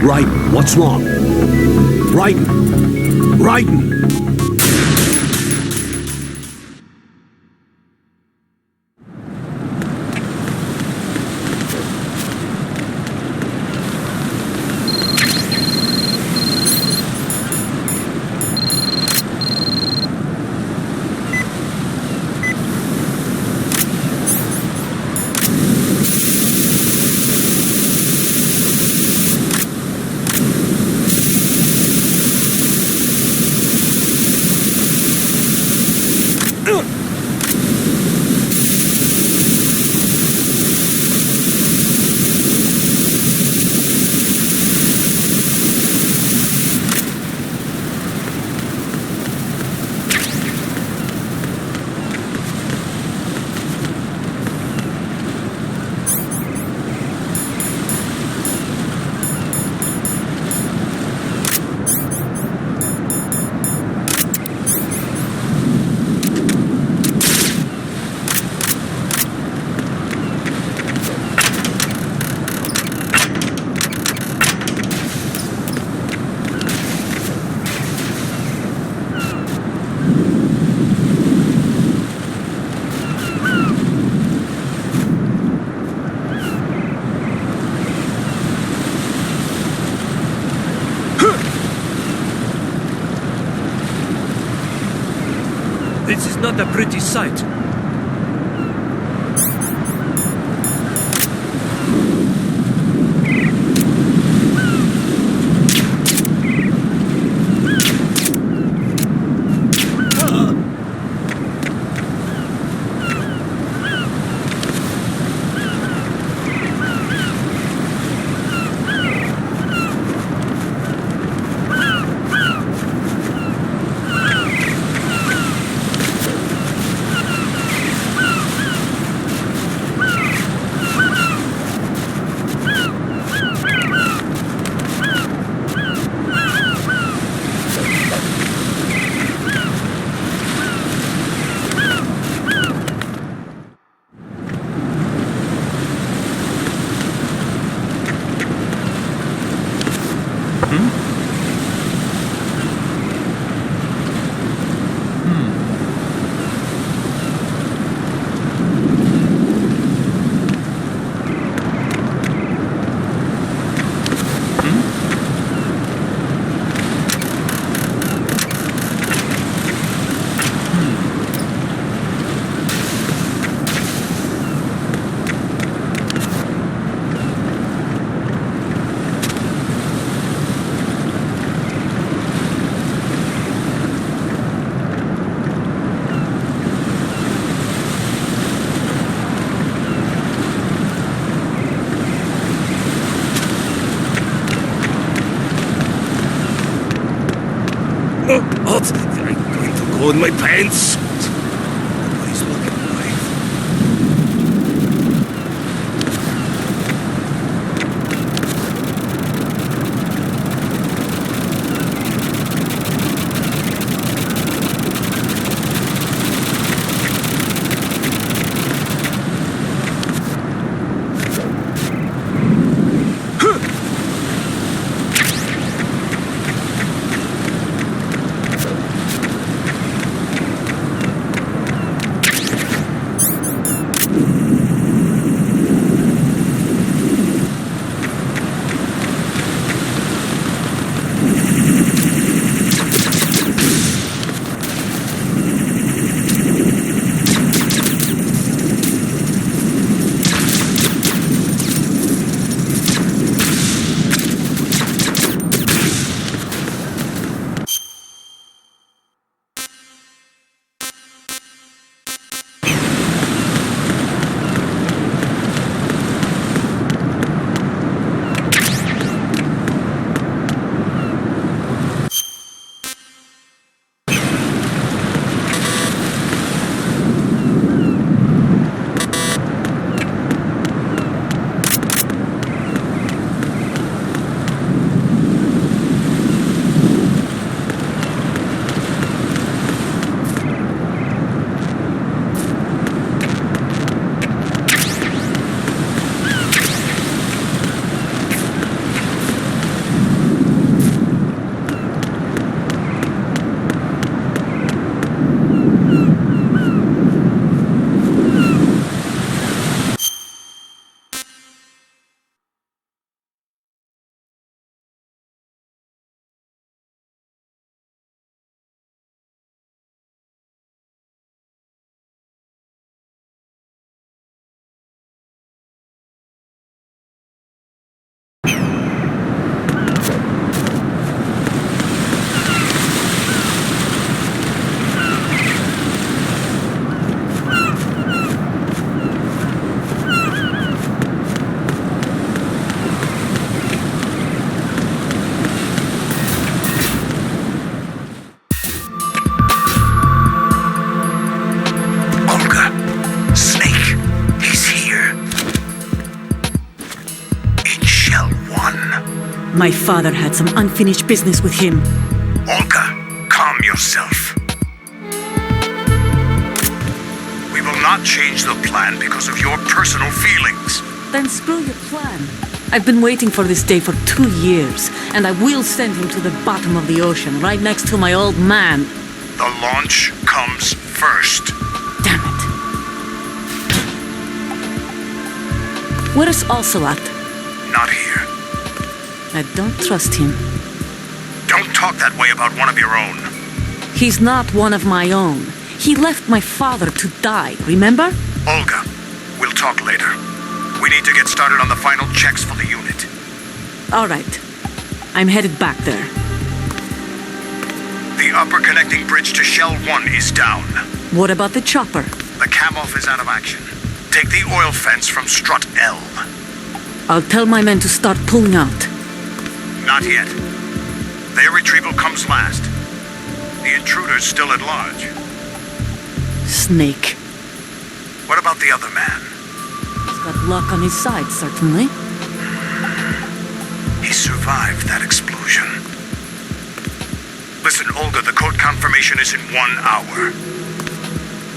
Right, what's wrong? Writing. This is not a pretty sight. What? I'm going to go in my pants. Nobody's looking alive. My father had some unfinished business with him. Olga, calm yourself. We will not change the plan because of your personal feelings. Then screw your plan. I've been waiting for this day for 2 years, and I will send him to the bottom of the ocean, right next to my old man. The launch comes first. Damn it. Where's Ocelot? Not here. I don't trust him. Don't talk that way about one of your own. He's not one of my own. He left my father to die, remember? Olga, we'll talk later. We need to get started on the final checks for the unit. All right. I'm headed back there. The upper connecting bridge to Shell 1 is down. What about the chopper? The cam-off is out of action. Take the oil fence from strut L. I'll tell my men to start pulling out. Not yet. Their retrieval comes last. The intruder's still at large. Snake. What about the other man? He's got luck on his side, certainly. He survived that explosion. Listen, Olga, the code confirmation is in 1 hour.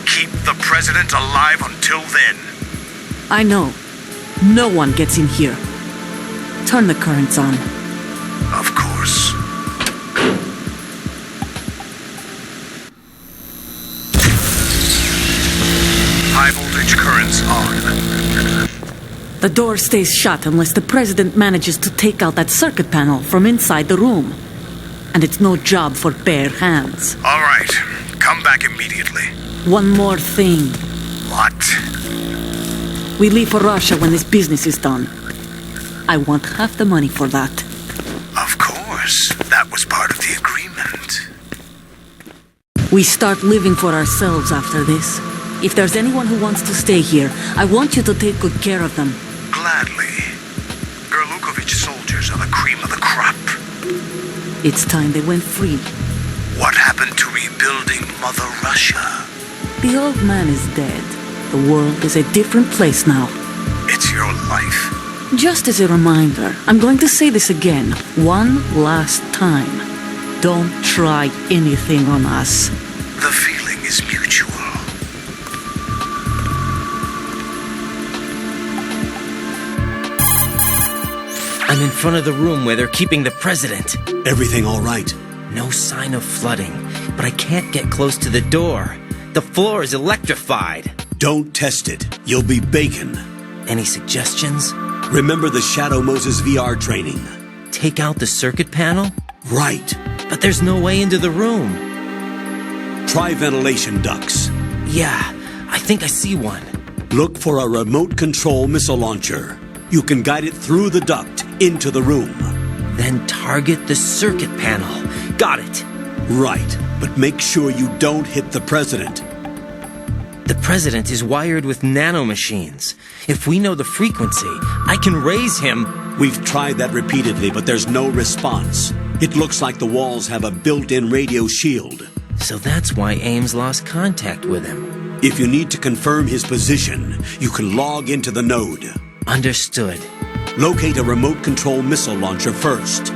Keep the president alive until then. I know. No one gets in here. Turn the currents on. Of course. High voltage currents on. The door stays shut unless the president manages to take out that circuit panel from inside the room. And it's no job for bare hands. All right. Come back immediately. One more thing. What? We leave for Russia when this business is done. I want half the money for that. Of course. That was part of the agreement. We start living for ourselves after this. If there's anyone who wants to stay here, I want you to take good care of them. Gladly. Gerlukovich soldiers are the cream of the crop. It's time they went free. What happened to rebuilding Mother Russia? The old man is dead. The world is a different place now. It's your life. Just as a reminder, I'm going to say this again, one last time. Don't try anything on us. The feeling is mutual. I'm in front of the room where they're keeping the president. Everything all right? No sign of flooding, but I can't get close to the door. The floor is electrified. Don't test it. You'll be bacon. Any suggestions? Remember the Shadow Moses VR training? Take out the circuit panel? Right. But there's no way into the room. Try ventilation ducts. Yeah, I think I see one. Look for a remote control missile launcher. You can guide it through the duct into the room. Then target the circuit panel. Got it. Right, but make sure you don't hit the president. The president is wired with nanomachines. If we know the frequency, I can raise him. We've tried that repeatedly, but there's no response. It looks like the walls have a built-in radio shield. So that's why Ames lost contact with him. If you need to confirm his position, you can log into the node. Understood. Locate a remote control missile launcher first.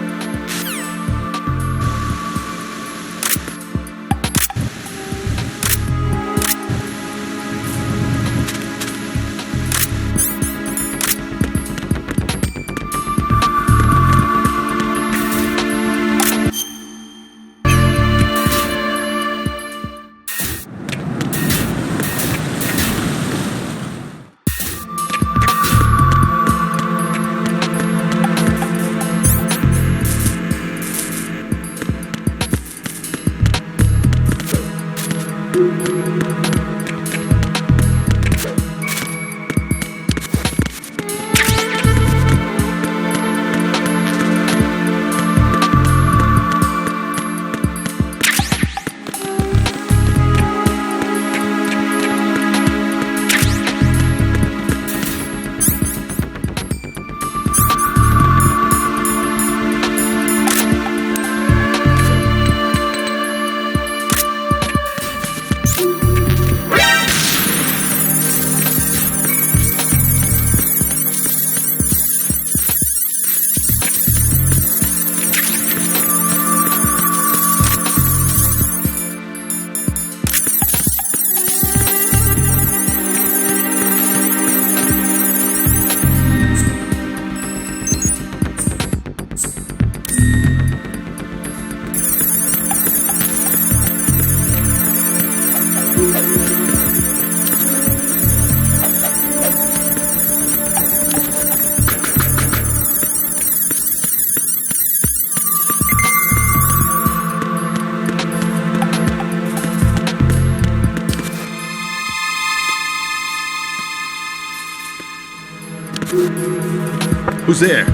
Who's there?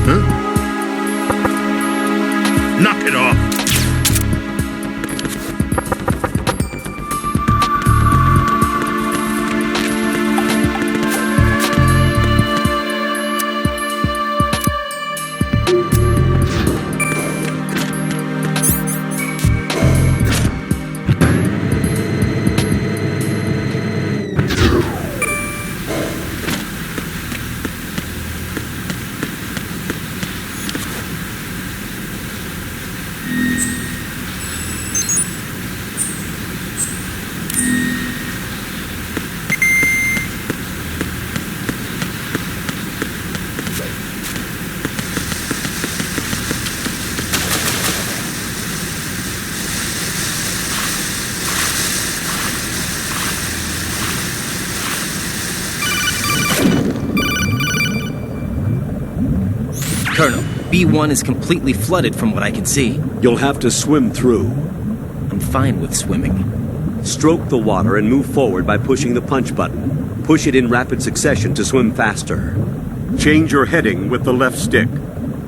Huh? Knock it off! Colonel, B1 is completely flooded from what I can see. You'll have to swim through. I'm fine with swimming. Stroke the water and move forward by pushing the punch button. Push it in rapid succession to swim faster. Change your heading with the left stick.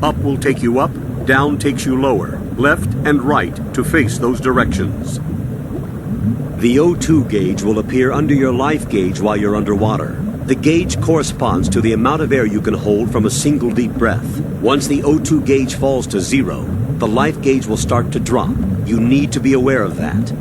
Up will take you up, down takes you lower, left and right to face those directions. The O2 gauge will appear under your life gauge while you're underwater. The gauge corresponds to the amount of air you can hold from a single deep breath. Once the O2 gauge falls to 0, the life gauge will start to drop. You need to be aware of that.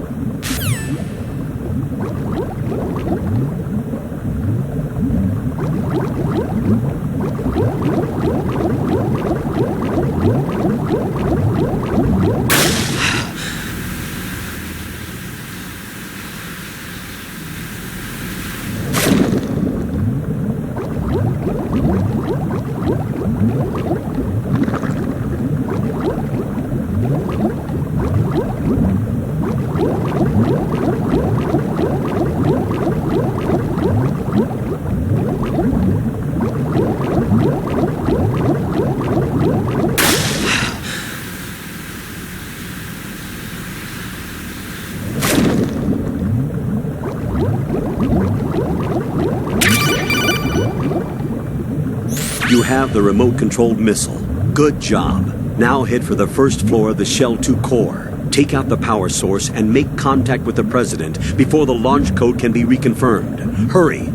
You have the remote-controlled missile. Good job. Now head for the first floor of the Shell 2 core. Take out the power source and make contact with the President before the launch code can be reconfirmed. Hurry!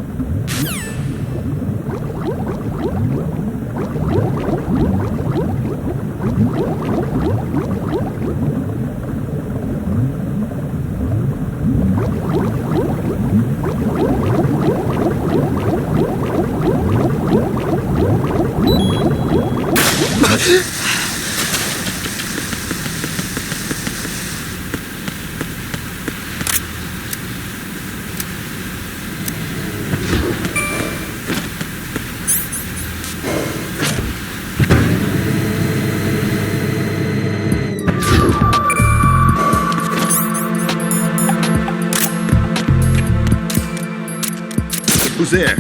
Who's there?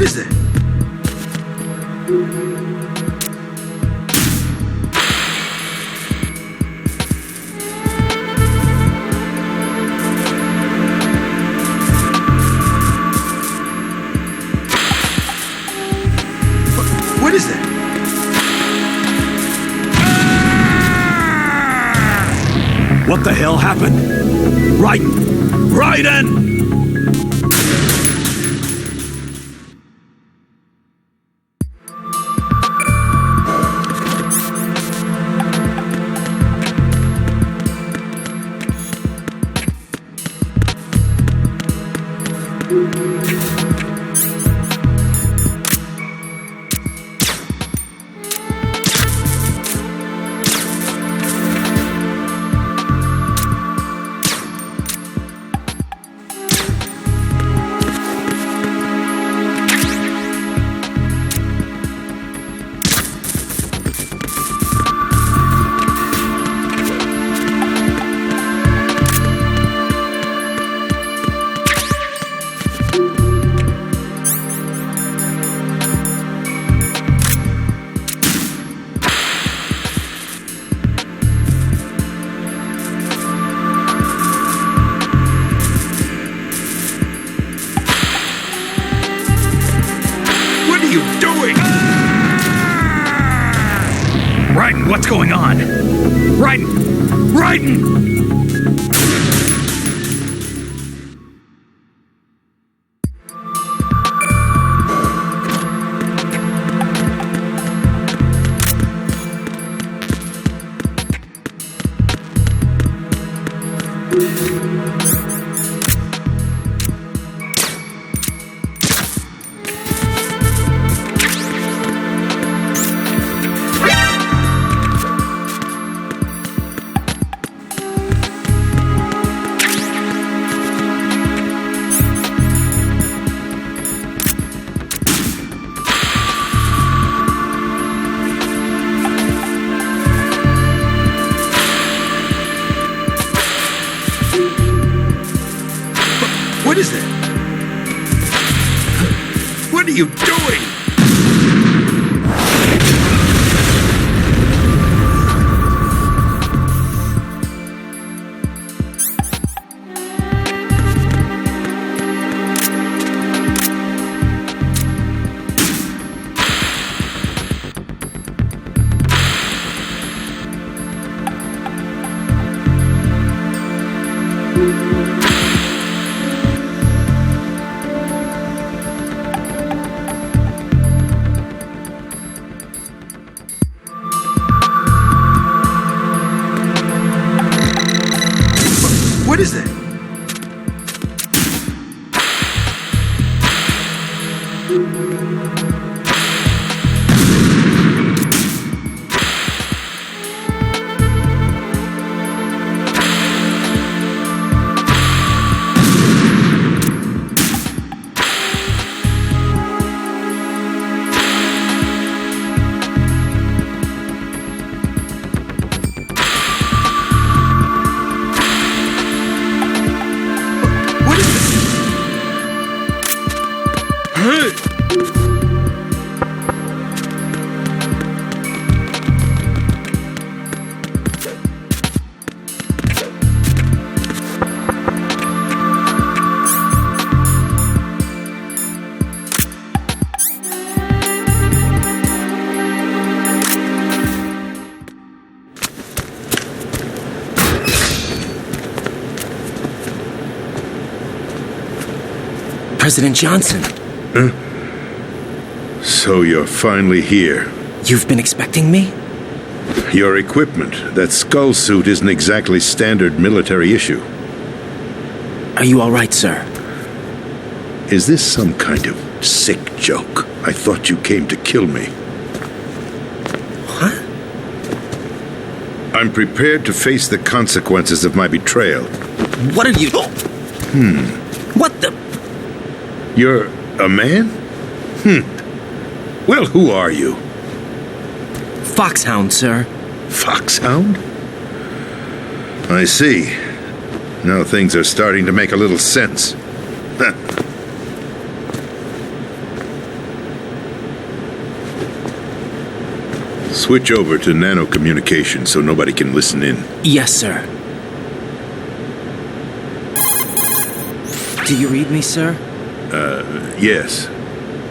What is that? What is that? What the hell happened? Raiden! What's going on? Raiden! What is that? What are you doing? What is that? President Johnson. So you're finally here. You've been expecting me? Your equipment, that skull suit isn't exactly standard military issue. Are you all right, sir? Is this some kind of sick joke? I thought you came to kill me. What? I'm prepared to face the consequences of my betrayal. What are you... What the... You're a man? Well, who are you? Foxhound, sir. Foxhound? I see. Now things are starting to make a little sense. Switch over to nano communication so nobody can listen in. Yes, sir. Do you read me, sir? Yes.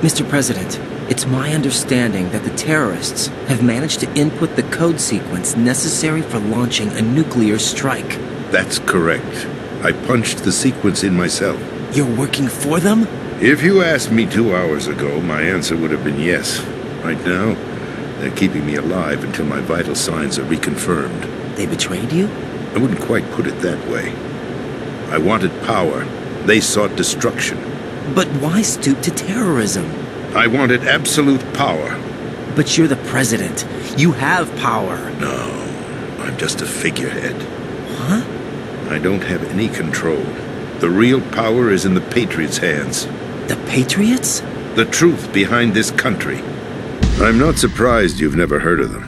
Mr. President, it's my understanding that the terrorists have managed to input the code sequence necessary for launching a nuclear strike. That's correct. I punched the sequence in myself. You're working for them? If you asked me 2 hours ago, my answer would have been yes. Right now, they're keeping me alive until my vital signs are reconfirmed. They betrayed you? I wouldn't quite put it that way. I wanted power. They sought destruction. But why stoop to terrorism? I wanted absolute power. But you're the president. You have power. No, I'm just a figurehead. Huh? I don't have any control. The real power is in the Patriots' hands. The Patriots? The truth behind this country. I'm not surprised you've never heard of them.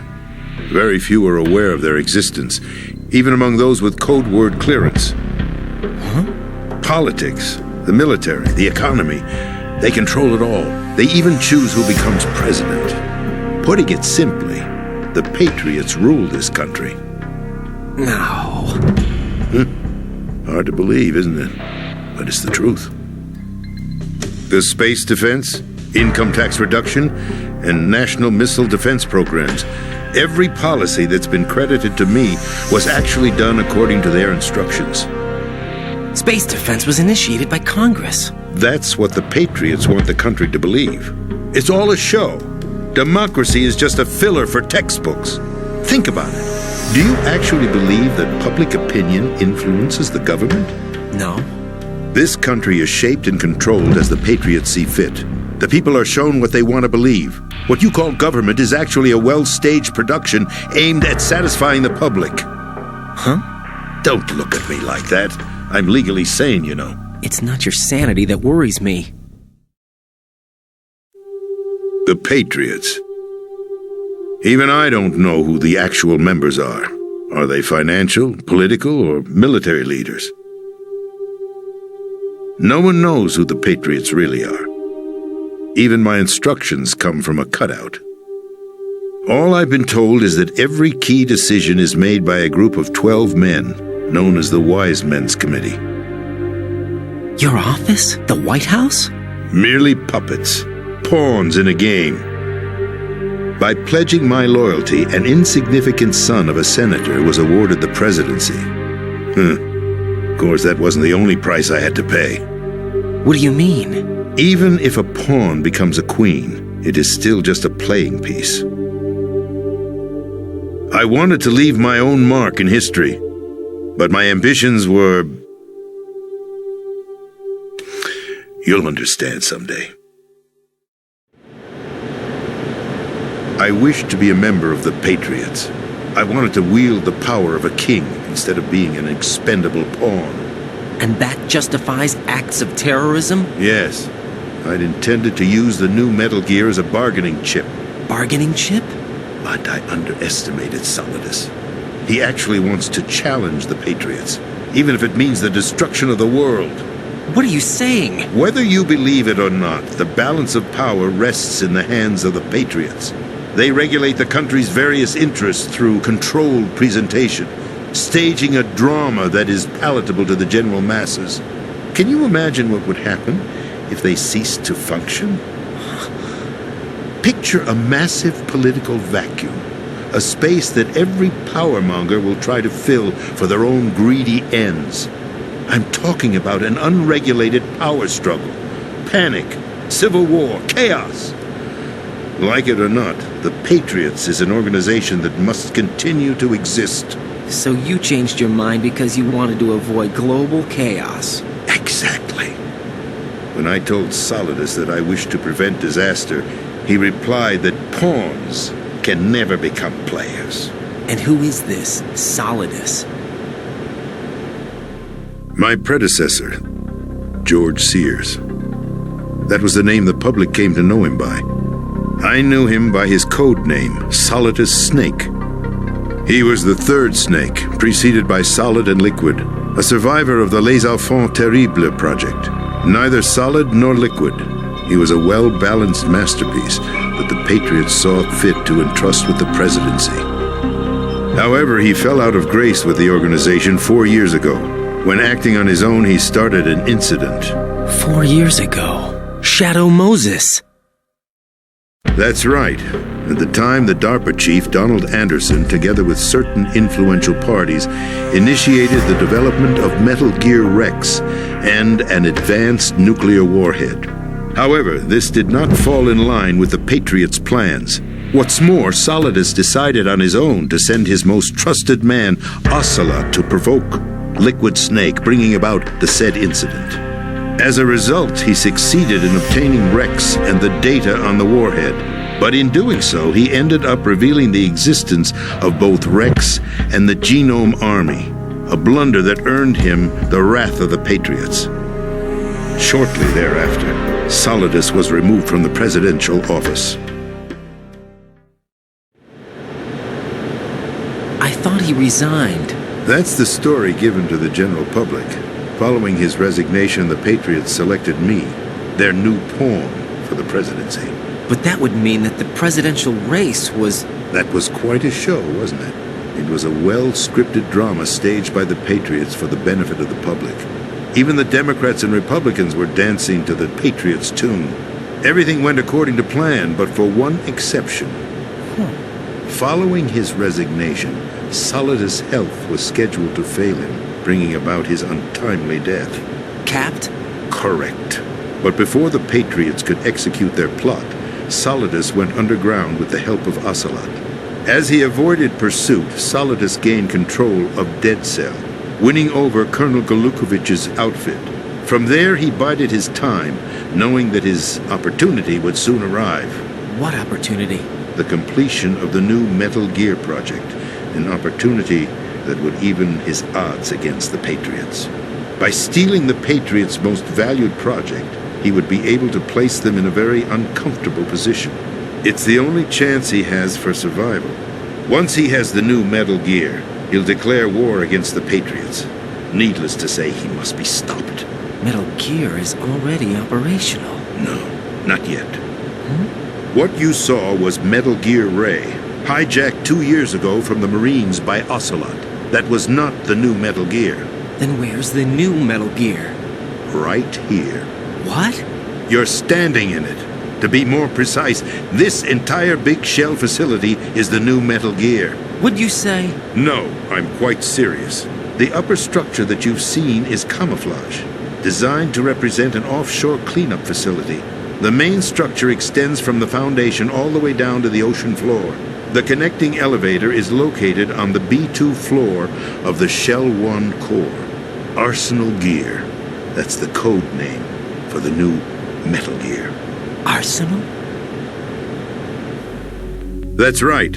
Very few are aware of their existence, even among those with code word clearance. Huh? Politics, the military, the economy, they control it all. They even choose who becomes president. Putting it simply, the Patriots rule this country. No. Hard to believe, isn't it? But it's the truth. The space defense, income tax reduction, and national missile defense programs. Every policy that's been credited to me was actually done according to their instructions. Space defense was initiated by Congress. That's what the Patriots want the country to believe. It's all a show. Democracy is just a filler for textbooks. Think about it. Do you actually believe that public opinion influences the government? No. This country is shaped and controlled as the Patriots see fit. The people are shown what they want to believe. What you call government is actually a well-staged production aimed at satisfying the public. Huh? Don't look at me like that. I'm legally sane, you know. It's not your sanity that worries me. The Patriots. Even I don't know who the actual members are. Are they financial, political, or military leaders? No one knows who the Patriots really are. Even my instructions come from a cutout. All I've been told is that every key decision is made by a group of 12 men, known as the Wise Men's Committee. Your office? The White House? Merely puppets, pawns in a game. By pledging my loyalty, an insignificant son of a senator was awarded the presidency. Of course, that wasn't the only price I had to pay. What do you mean? Even if a pawn becomes a queen, it is still just a playing piece. I wanted to leave my own mark in history, but my ambitions were... You'll understand someday. I wished to be a member of the Patriots. I wanted to wield the power of a king instead of being an expendable pawn. And that justifies acts of terrorism? Yes. I'd intended to use the new Metal Gear as a bargaining chip. Bargaining chip? But I underestimated Solidus. He actually wants to challenge the Patriots, even if it means the destruction of the world. What are you saying? Whether you believe it or not, the balance of power rests in the hands of the Patriots. They regulate the country's various interests through controlled presentation, staging a drama that is palatable to the general masses. Can you imagine what would happen if they ceased to function? Picture a massive political vacuum, a space that every powermonger will try to fill for their own greedy ends. I'm talking about an unregulated power struggle, panic, civil war, chaos. Like it or not, the Patriots is an organization that must continue to exist. So you changed your mind because you wanted to avoid global chaos. Exactly. When I told Solidus that I wished to prevent disaster, he replied that pawns can never become players. And who is this Solidus? My predecessor, George Sears. That was the name the public came to know him by. I knew him by his code name, Solidus Snake. He was the third snake, preceded by Solid and Liquid, a survivor of the Les Enfants Terribles project. Neither solid nor liquid. He was a well-balanced masterpiece, that the Patriots saw fit to entrust with the presidency. However, he fell out of grace with the organization 4 years ago. When acting on his own, he started an incident. 4 years ago. Shadow Moses. That's right. At the time, the DARPA chief, Donald Anderson, together with certain influential parties, initiated the development of Metal Gear Rex and an advanced nuclear warhead. However, this did not fall in line with the Patriots' plans. What's more, Solidus decided on his own to send his most trusted man, Ocelot, to provoke Liquid Snake, bringing about the said incident. As a result, he succeeded in obtaining Rex and the data on the warhead. But in doing so, he ended up revealing the existence of both Rex and the Genome Army, a blunder that earned him the wrath of the Patriots. Shortly thereafter, Solidus was removed from the presidential office. I thought he resigned. That's the story given to the general public. Following his resignation, the Patriots selected me, their new pawn, for the presidency. But that would mean that the presidential race was... That was quite a show, wasn't it? It was a well-scripted drama staged by the Patriots for the benefit of the public. Even the Democrats and Republicans were dancing to the Patriots' tune. Everything went according to plan, but for one exception. Following his resignation, Solidus' health was scheduled to fail him, bringing about his untimely death. Capped? Correct. But before the Patriots could execute their plot, Solidus went underground with the help of Ocelot. As he avoided pursuit, Solidus gained control of Dead Cell, winning over Colonel Galukovich's outfit. From there, he bided his time, knowing that his opportunity would soon arrive. What opportunity? The completion of the new Metal Gear project, an opportunity that would even his odds against the Patriots. By stealing the Patriots' most valued project, he would be able to place them in a very uncomfortable position. It's the only chance he has for survival. Once he has the new Metal Gear, he'll declare war against the Patriots. Needless to say, he must be stopped. Metal Gear is already operational. No, not yet. What you saw was Metal Gear Ray, hijacked 2 years ago from the Marines by Ocelot. That was not the new Metal Gear. Then where's the new Metal Gear? Right here. What? You're standing in it. To be more precise, this entire big shell facility is the new Metal Gear. What'd you say? No, I'm quite serious. The upper structure that you've seen is camouflage, designed to represent an offshore cleanup facility. The main structure extends from the foundation all the way down to the ocean floor. The connecting elevator is located on the B2 floor of the Shell 1 core. Arsenal Gear. That's the code name for the new Metal Gear. Arsenal? That's right.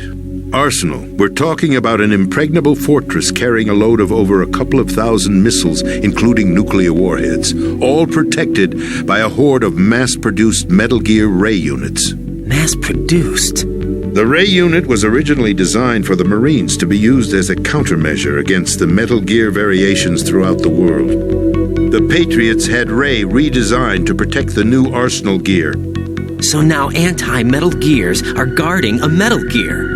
Arsenal. We're talking about an impregnable fortress carrying a load of over a couple of thousand missiles, including nuclear warheads, all protected by a horde of mass-produced Metal Gear Ray units. Mass-produced? The Ray unit was originally designed for the Marines to be used as a countermeasure against the Metal Gear variations throughout the world. The Patriots had Ray redesigned to protect the new Arsenal Gear. So now anti-Metal Gears are guarding a Metal Gear.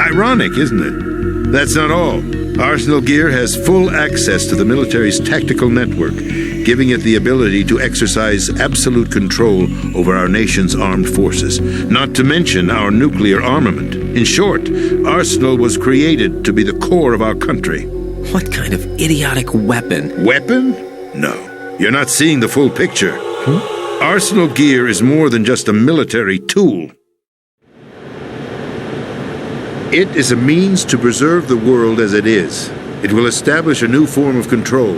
Ironic, isn't it? That's not all. Arsenal Gear has full access to the military's tactical network, giving it the ability to exercise absolute control over our nation's armed forces, not to mention our nuclear armament. In short, Arsenal was created to be the core of our country. What kind of idiotic weapon? Weapon? No. You're not seeing the full picture. Arsenal Gear is more than just a military tool. It is a means to preserve the world as it is. It will establish a new form of control.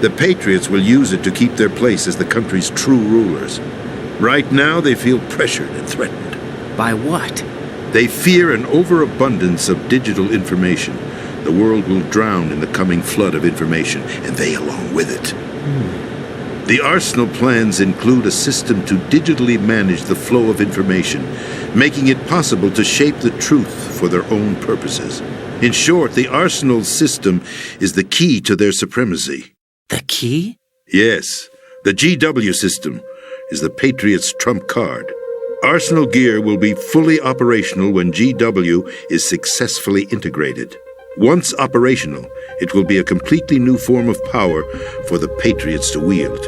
The Patriots will use it to keep their place as the country's true rulers. Right now, they feel pressured and threatened. By what? They fear an overabundance of digital information. The world will drown in the coming flood of information, and they along with it. The Arsenal plans include a system to digitally manage the flow of information, making it possible to shape the truth for their own purposes. In short, the Arsenal system is the key to their supremacy. The key? Yes, the GW system is the Patriots' trump card. Arsenal gear will be fully operational when GW is successfully integrated. Once operational, it will be a completely new form of power for the Patriots to wield.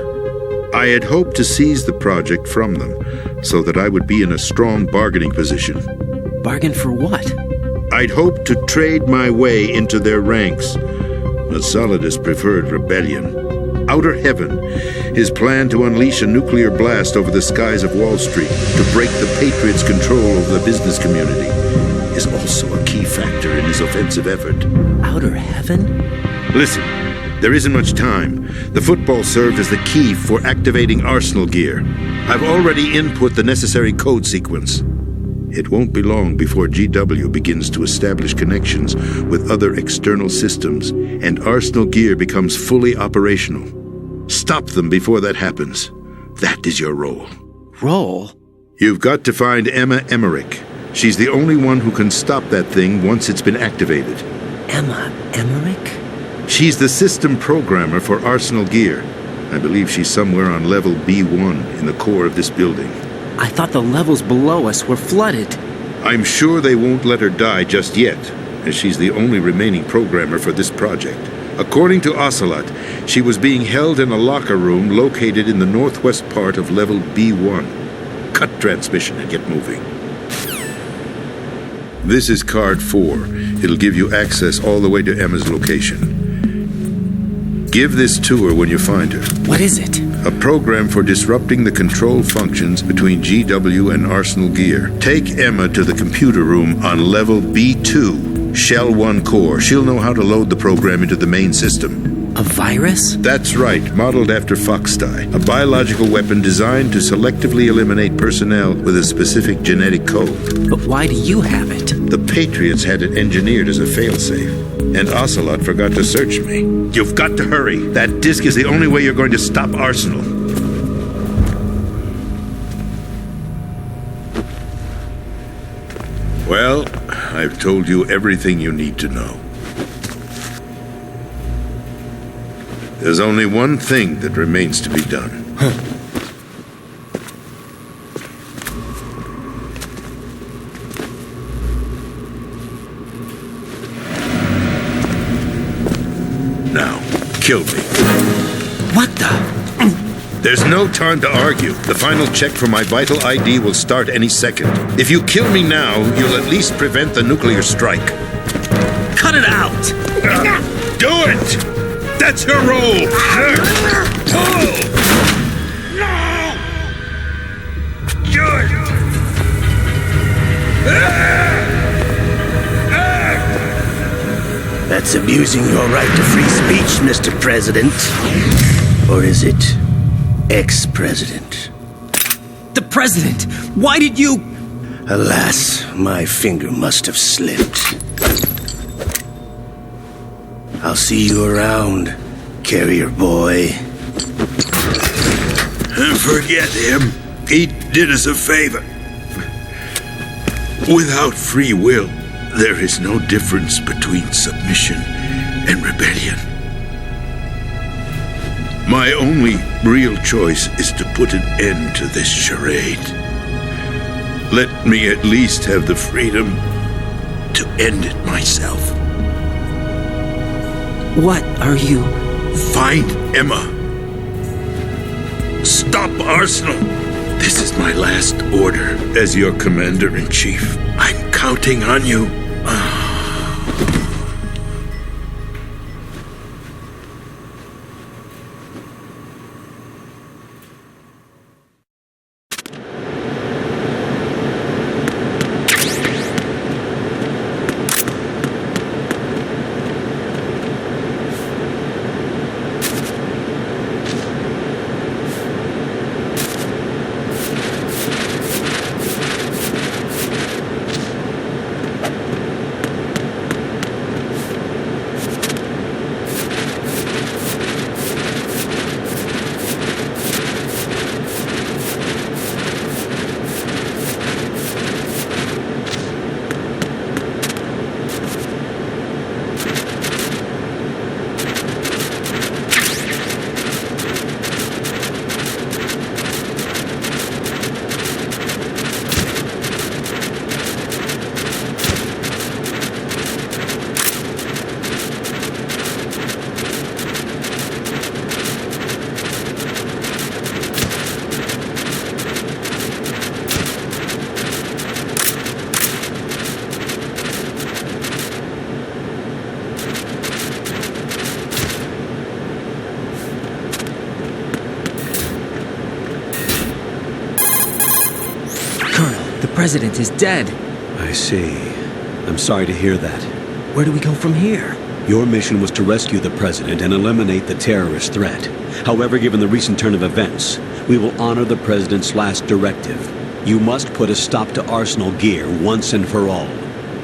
I had hoped to seize the project from them, so that I would be in a strong bargaining position. Bargain for what? I'd hoped to trade my way into their ranks, but Solidus preferred rebellion. Outer Heaven, his plan to unleash a nuclear blast over the skies of Wall Street to break the Patriots' control over the business community, is also a key factor in his offensive effort. Outer Heaven? Listen, there isn't much time. The football served as the key for activating Arsenal gear. I've already input the necessary code sequence. It won't be long before GW begins to establish connections with other external systems, and Arsenal gear becomes fully operational. Stop them before that happens. That is your role. Role? You've got to find Emma Emmerich. She's the only one who can stop that thing once it's been activated. Emma Emmerich? She's the system programmer for Arsenal gear. I believe she's somewhere on level B1 in the core of this building. I thought the levels below us were flooded. I'm sure they won't let her die just yet, as she's the only remaining programmer for this project. According to Ocelot, she was being held in a locker room located in the northwest part of level B1. Cut transmission and get moving. This is card 4. It'll give you access all the way to Emma's location. Give this to her when you find her. What is it? A program for disrupting the control functions between GW and Arsenal gear. Take Emma to the computer room on level B2, Shell 1 core. She'll know how to load the program into the main system. A virus? That's right, modeled after Foxdie, a biological weapon designed to selectively eliminate personnel with a specific genetic code. But why do you have it? The Patriots had it engineered as a failsafe, and Ocelot forgot to search me. You've got to hurry. That disk is the only way you're going to stop Arsenal. Well, I've told you everything you need to know. There's only one thing that remains to be done. Now, kill me. What the? There's no time to argue. The final check for my vital ID will start any second. If you kill me now, you'll at least prevent the nuclear strike. Cut it out! Do it! That's your role! That's abusing your right to free speech, Mr. President. Or is it ex-president? The president! Why did you... Alas, my finger must have slipped. I'll see you around, carrier boy. Forget him. He did us a favor. Without free will, there is no difference between submission and rebellion. My only real choice is to put an end to this charade. Let me at least have the freedom to end it myself. What are you... Find Emma. Stop Arsenal. This is my last order as your commander-in-chief. I'm counting on you. President is dead. I see. I'm sorry to hear that. Where do we go from here? Your mission was to rescue the President and eliminate the terrorist threat. However, given the recent turn of events, we will honor the President's last directive. You must put a stop to Arsenal gear once and for all.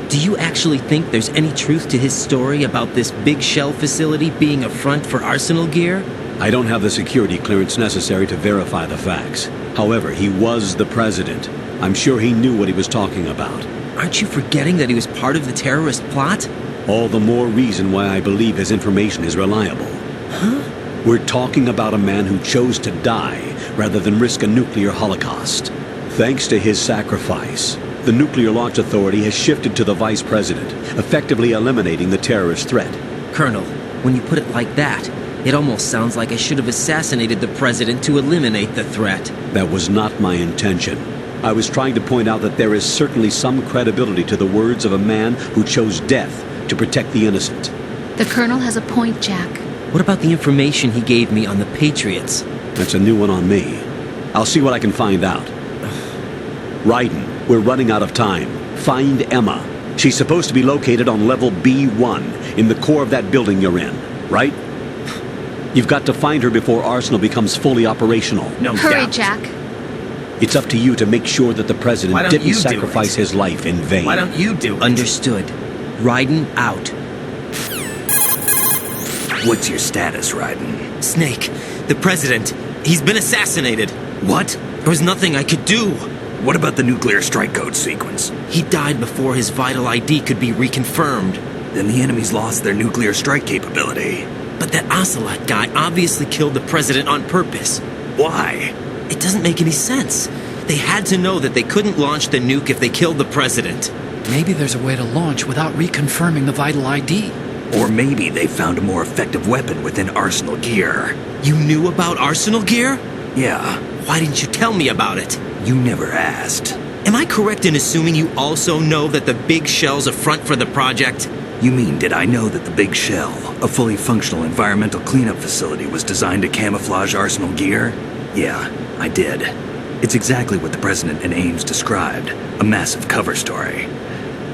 Do you actually think there's any truth to his story about this big shell facility being a front for Arsenal gear? I don't have the security clearance necessary to verify the facts. However, he was the President. I'm sure he knew what he was talking about. Aren't you forgetting that he was part of the terrorist plot? All the more reason why I believe his information is reliable. Huh? We're talking about a man who chose to die rather than risk a nuclear holocaust. Thanks to his sacrifice, the Nuclear Launch Authority has shifted to the Vice President, effectively eliminating the terrorist threat. Colonel, when you put it like that, it almost sounds like I should have assassinated the President to eliminate the threat. That was not my intention. I was trying to point out that there is certainly some credibility to the words of a man who chose death to protect the innocent. The Colonel has a point, Jack. What about the information he gave me on the Patriots? That's a new one on me. I'll see what I can find out. Raiden, we're running out of time. Find Emma. She's supposed to be located on level B1 in the core of that building you're in, right? You've got to find her before Arsenal becomes fully operational. No Hurry, doubt. Jack. It's up to you to make sure that the President didn't sacrifice his life in vain. Why don't you do it? Understood. Raiden out. What's your status, Raiden? Snake, the President, he's been assassinated. What? There was nothing I could do. What about the nuclear strike code sequence? He died before his vital ID could be reconfirmed. Then the enemy's lost their nuclear strike capability. But that Ocelot guy obviously killed the President on purpose. Why? It doesn't make any sense. They had to know that they couldn't launch the nuke if they killed the President. Maybe there's a way to launch without reconfirming the vital ID. Or maybe they found a more effective weapon within Arsenal gear. You knew about Arsenal gear? Yeah, Why didn't you tell me about it? you never asked. Am I correct in assuming you also know that the big shell's a front for the project? You mean, did I know that the Big Shell, a fully functional environmental cleanup facility, was designed to camouflage Arsenal gear? Yeah, I did. It's exactly what the President and Ames described, a massive cover story.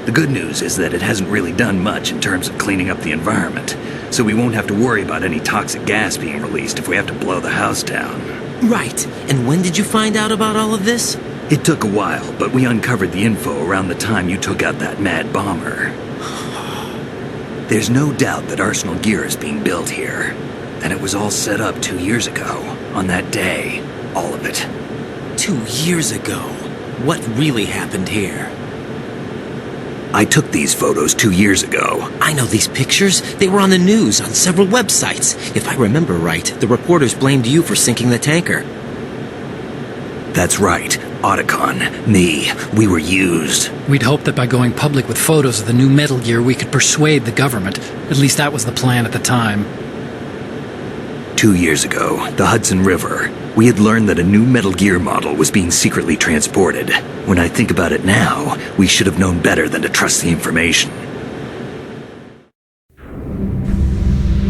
The good news is that it hasn't really done much in terms of cleaning up the environment, so we won't have to worry about any toxic gas being released if we have to blow the house down. Right. And when did you find out about all of this? It took a while, but we uncovered the info around the time you took out that mad bomber. There's no doubt that Arsenal gear is being built here, and it was all set up 2 years ago, on that day, all of it. 2 years ago. What really happened here? I took these photos 2 years ago. I know these pictures. They were on the news, on several websites. If I remember right, the reporters blamed you for sinking the tanker. That's right, Otacon, me, we were used. We'd hoped that by going public with photos of the new Metal Gear, we could persuade the government. At least that was the plan at the time. 2 years ago, the Hudson River, we had learned that a new Metal Gear model was being secretly transported. When I think about it now, we should have known better than to trust the information.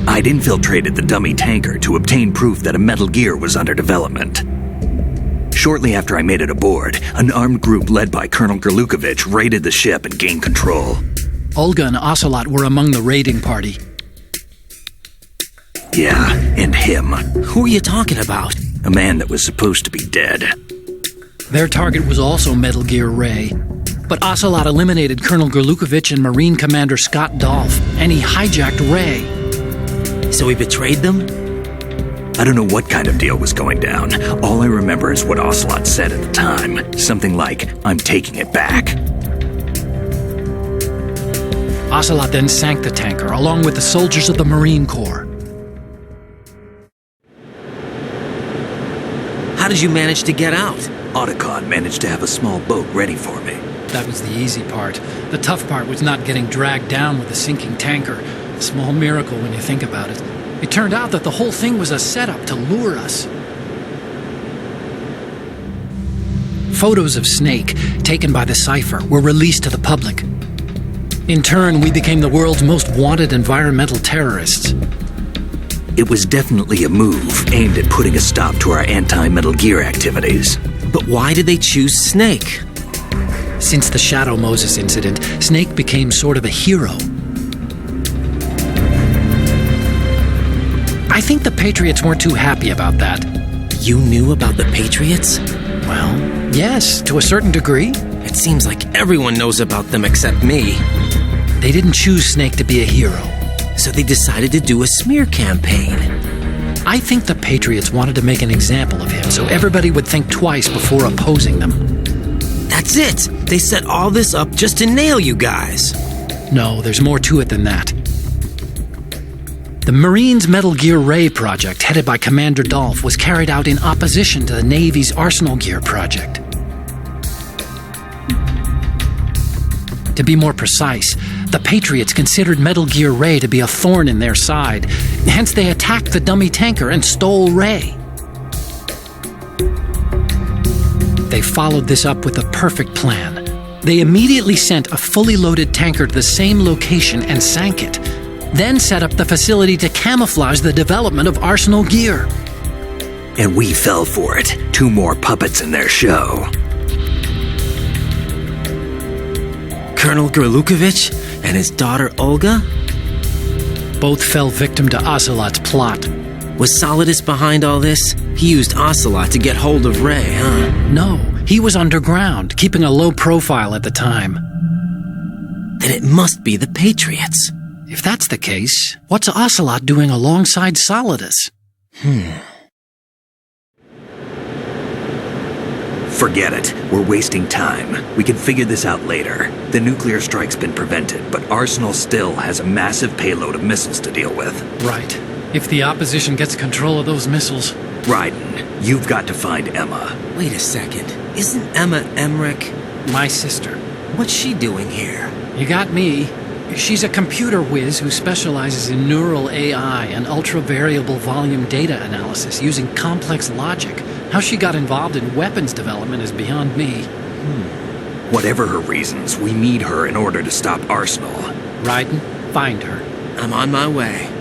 I'd infiltrated the dummy tanker to obtain proof that a Metal Gear was under development. Shortly after I made it aboard, an armed group led by Colonel Gerlukovich raided the ship and gained control. Olga and Ocelot were among the raiding party. Yeah, and him. Who are you talking about? A man that was supposed to be dead. Their target was also Metal Gear Ray. But Ocelot eliminated Colonel Gerlukovich and Marine Commander Scott Dolph, and he hijacked Ray. So he betrayed them? I don't know what kind of deal was going down. All I remember is what Ocelot said at the time. Something like, "I'm taking it back." Ocelot then sank the tanker, along with the soldiers of the Marine Corps. How did you manage to get out? Otacon managed to have a small boat ready for me. That was the easy part. The tough part was not getting dragged down with the sinking tanker. A small miracle when you think about it. It turned out that the whole thing was a setup to lure us. Photos of Snake, taken by the Cypher, were released to the public. In turn, we became the world's most wanted environmental terrorists. It was definitely a move aimed at putting a stop to our anti-Metal Gear activities. But why did they choose Snake? Since the Shadow Moses incident, Snake became sort of a hero. I think the Patriots weren't too happy about that. You knew about the Patriots? Well, yes, to a certain degree. It seems like everyone knows about them except me. They didn't choose Snake to be a hero. So they decided to do a smear campaign. I think the Patriots wanted to make an example of him so everybody would think twice before opposing them. That's it! They set all this up just to nail you guys. No, there's more to it than that. The Marines' Metal Gear Ray project, headed by Commander Dolph, was carried out in opposition to the Navy's Arsenal Gear project. To be more precise, the Patriots considered Metal Gear Ray to be a thorn in their side. Hence, they attacked the dummy tanker and stole Ray. They followed this up with a perfect plan. They immediately sent a fully loaded tanker to the same location and sank it, then set up the facility to camouflage the development of Arsenal Gear. And we fell for it. 2 more puppets in their show. Colonel Gerlukovich and his daughter Olga? Both fell victim to Ocelot's plot. Was Solidus behind all this? He used Ocelot to get hold of Ray, huh? No, he was underground, keeping a low profile at the time. Then it must be the Patriots. If that's the case, what's Ocelot doing alongside Solidus? Forget it. We're wasting time. We can figure this out later. The nuclear strike's been prevented, but Arsenal still has a massive payload of missiles to deal with. Right. If the opposition gets control of those missiles... Raiden, you've got to find Emma. Wait a second. Isn't Emma Emmerich? My sister. What's she doing here? You got me. She's a computer whiz who specializes in neural AI and ultra-variable volume data analysis using complex logic. How she got involved in weapons development is beyond me. Whatever her reasons, we need her in order to stop Arsenal. Raiden, find her. I'm on my way.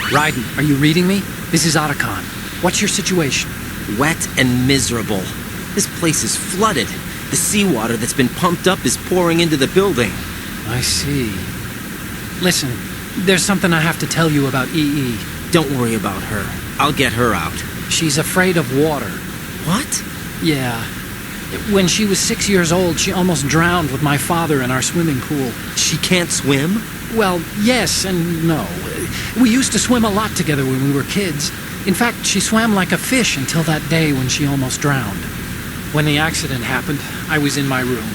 Raiden, are you reading me? This is Otacon. What's your situation? Wet and miserable. This place is flooded. The seawater that's been pumped up is pouring into the building. I see. Listen, there's something I have to tell you about EE. Don't worry about her. I'll get her out. She's afraid of water. What? Yeah. When she was 6 years old, she almost drowned with my father in our swimming pool. She can't swim? Well, yes and no. We used to swim a lot together when we were kids. In fact, she swam like a fish until that day when she almost drowned. When the accident happened, I was in my room.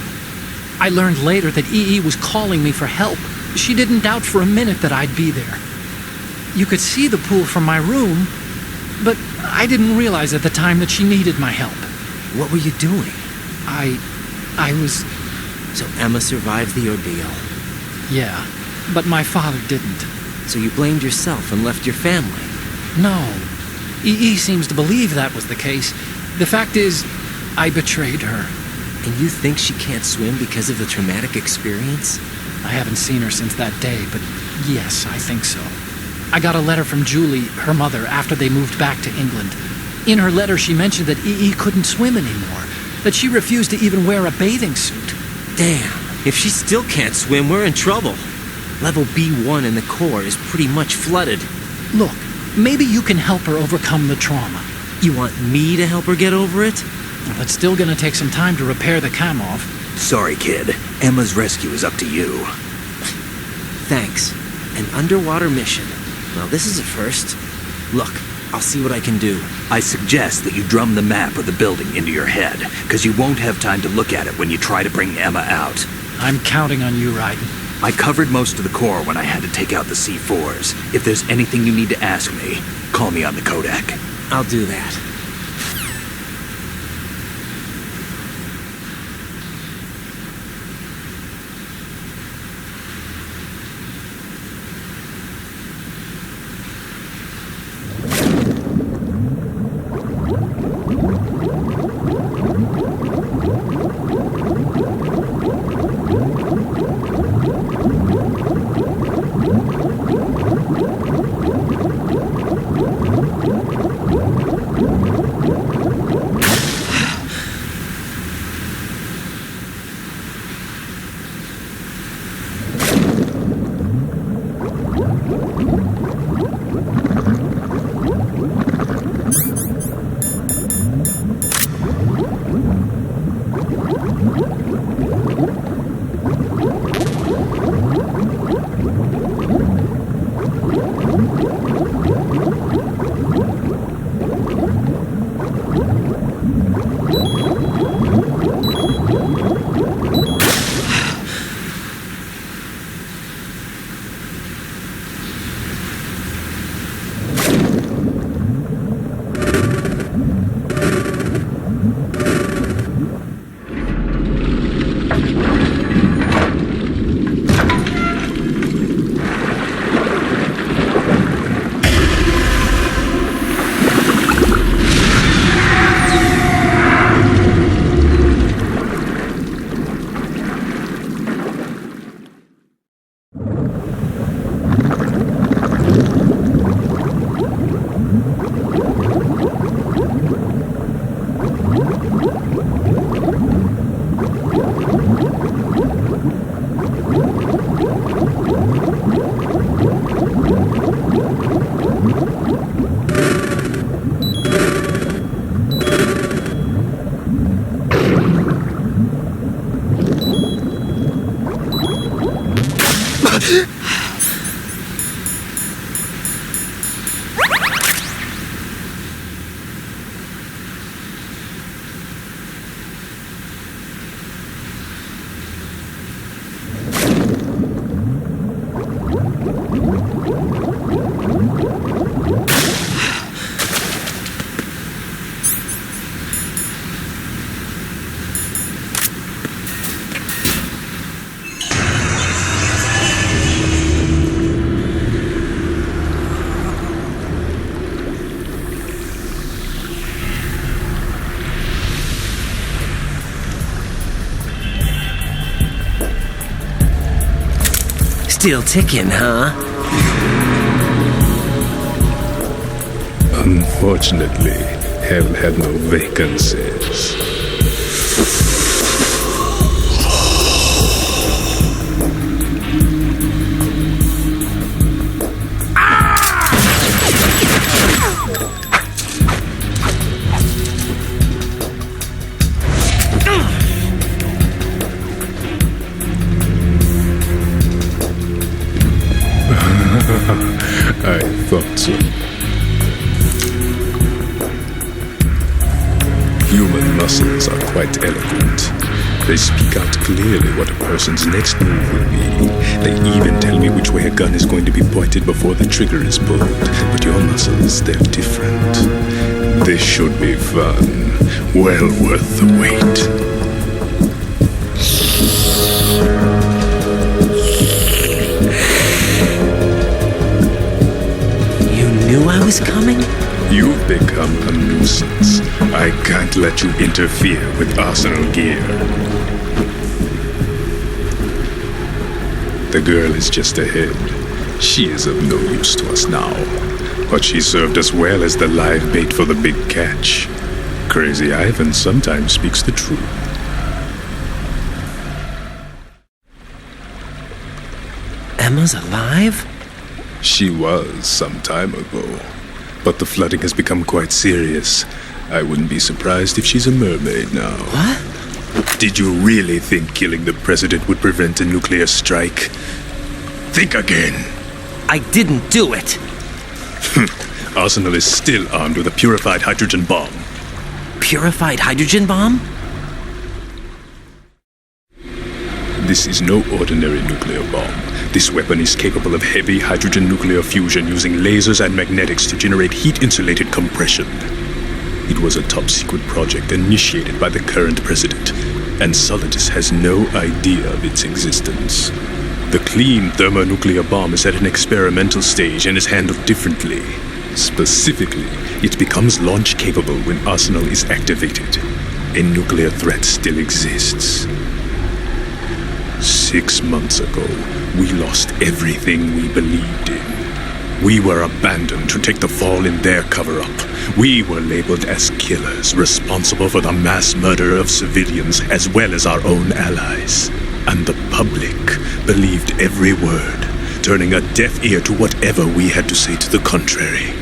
I learned later that EE was calling me for help. She didn't doubt for a minute that I'd be there. You could see the pool from my room, but I didn't realize at the time that she needed my help. What were you doing? I was... So Emma survived the ordeal. Yeah, but my father didn't. So you blamed yourself and left your family? No. EE seems to believe that was the case. The fact is, I betrayed her. And you think she can't swim because of the traumatic experience? I haven't seen her since that day, but yes, I think so. I got a letter from Julie, her mother, after they moved back to England. In her letter, she mentioned that EE couldn't swim anymore, that she refused to even wear a bathing suit. Damn, if she still can't swim, we're in trouble. Level B1 in the core is pretty much flooded. Look, maybe you can help her overcome the trauma. You want me to help her get over it? Well, it's still gonna take some time to repair the cam off. Sorry, kid. Emma's rescue is up to you. Thanks. An underwater mission. Well, this is a first. Look, I'll see what I can do. I suggest that you drum the map of the building into your head, because you won't have time to look at it when you try to bring Emma out. I'm counting on you, Raiden. I covered most of the core when I had to take out the C4s. If there's anything you need to ask me, call me on the Kodak. I'll do that. Still ticking, huh? Unfortunately, hell had no vacancies. I thought so. Human muscles are quite eloquent. They speak out clearly what a person's next move will be. They even tell me which way a gun is going to be pointed before the trigger is pulled. But your muscles, they're different. This should be fun. Well worth the wait. Knew I was coming? You've become a nuisance. I can't let you interfere with arsenal gear. The girl is just ahead. She is of no use to us now. But she served us well as the live bait for the big catch. Crazy Ivan sometimes speaks the truth. Emma's alive? She was some time ago, but the flooding has become quite serious. I wouldn't be surprised if she's a mermaid now. What? Did you really think killing the president would prevent a nuclear strike? Think again. I didn't do it. Arsenal is still armed with a purified hydrogen bomb. Purified hydrogen bomb? This is no ordinary nuclear bomb. This weapon is capable of heavy hydrogen nuclear fusion using lasers and magnetics to generate heat-insulated compression. It was a top-secret project initiated by the current president, and Solidus has no idea of its existence. The clean thermonuclear bomb is at an experimental stage and is handled differently. Specifically, it becomes launch-capable when Arsenal is activated. A nuclear threat still exists. 6 months ago, we lost everything we believed in. We were abandoned to take the fall in their cover-up. We were labeled as killers, responsible for the mass murder of civilians as well as our own allies. And the public believed every word, turning a deaf ear to whatever we had to say to the contrary.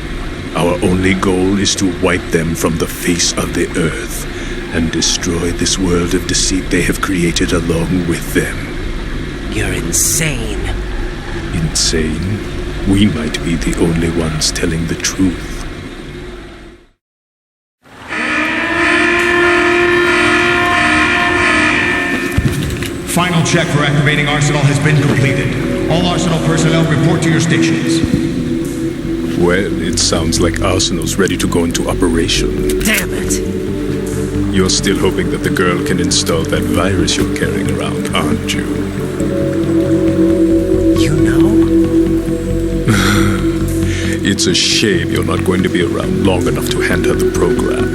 Our only goal is to wipe them from the face of the earth and destroy this world of deceit they have created along with them. You're insane. Insane? We might be the only ones telling the truth. Final check for activating Arsenal has been completed. All Arsenal personnel report to your stations. Well, it sounds like Arsenal's ready to go into operation. Damn it! You're still hoping that the girl can install that virus you're carrying around, aren't you? You know? It's a shame you're not going to be around long enough to hand her the program.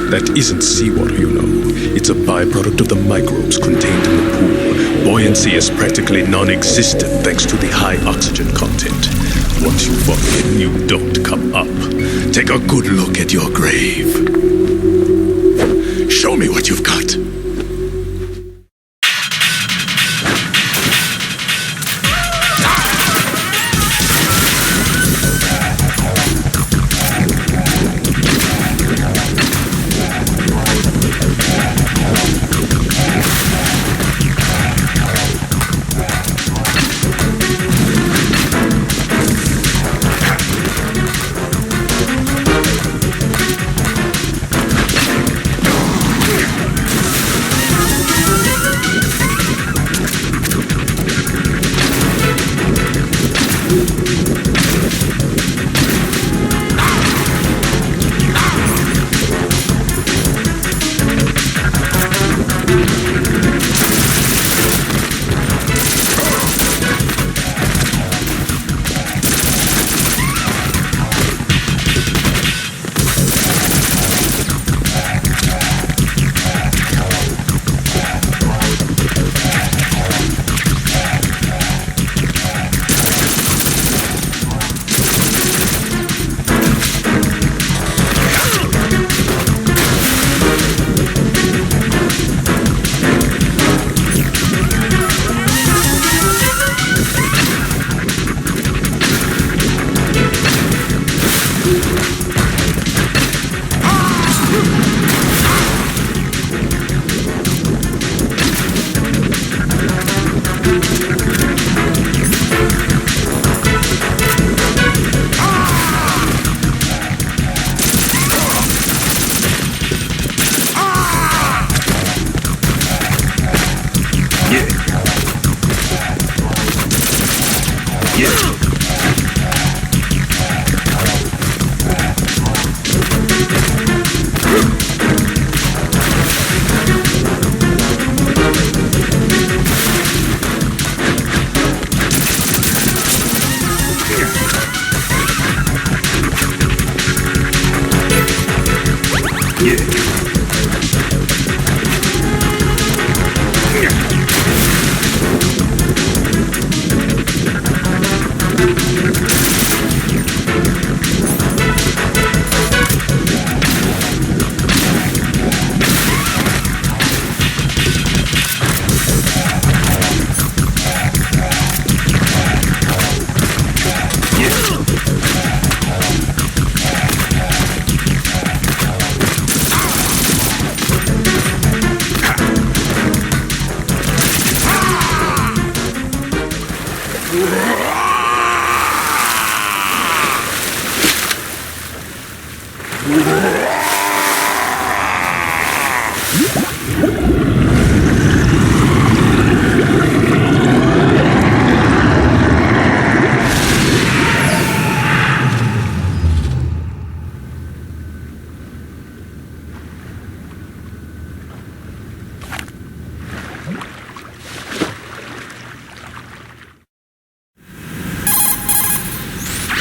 That isn't seawater, you know. It's a byproduct of the microbes contained in the pool. Buoyancy is practically non-existent thanks to the high oxygen content. Once you fall in, you don't come up. Take a good look at your grave. Show me what you've got.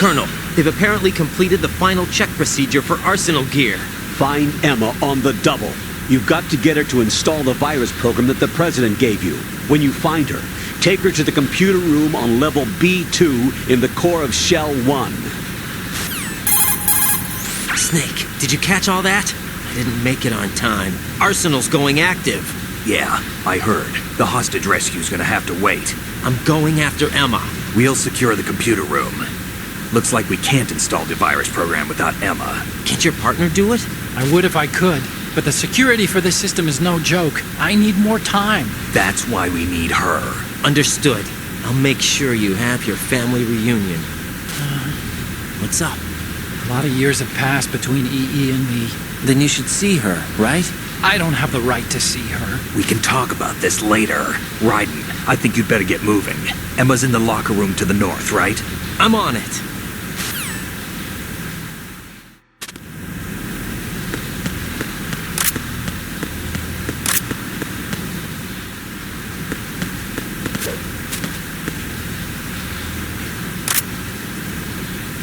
Colonel, they've apparently completed the final check procedure for arsenal gear. Find Emma on the double. You've got to get her to install the virus program that the President gave you. When you find her, take her to the computer room on level B2 in the core of Shell 1. Snake, did you catch all that? I didn't make it on time. Arsenal's going active. Yeah, I heard. The hostage rescue's gonna have to wait. I'm going after Emma. We'll secure the computer room. Looks like we can't install the virus program without Emma. Can't your partner do it? I would if I could, but the security for this system is no joke. I need more time. That's why we need her. Understood. I'll make sure you have your family reunion. What's up? A lot of years have passed between EE and me. Then you should see her, right? I don't have the right to see her. We can talk about this later. Raiden, I think you'd better get moving. Emma's in the locker room to the north, right? I'm on it.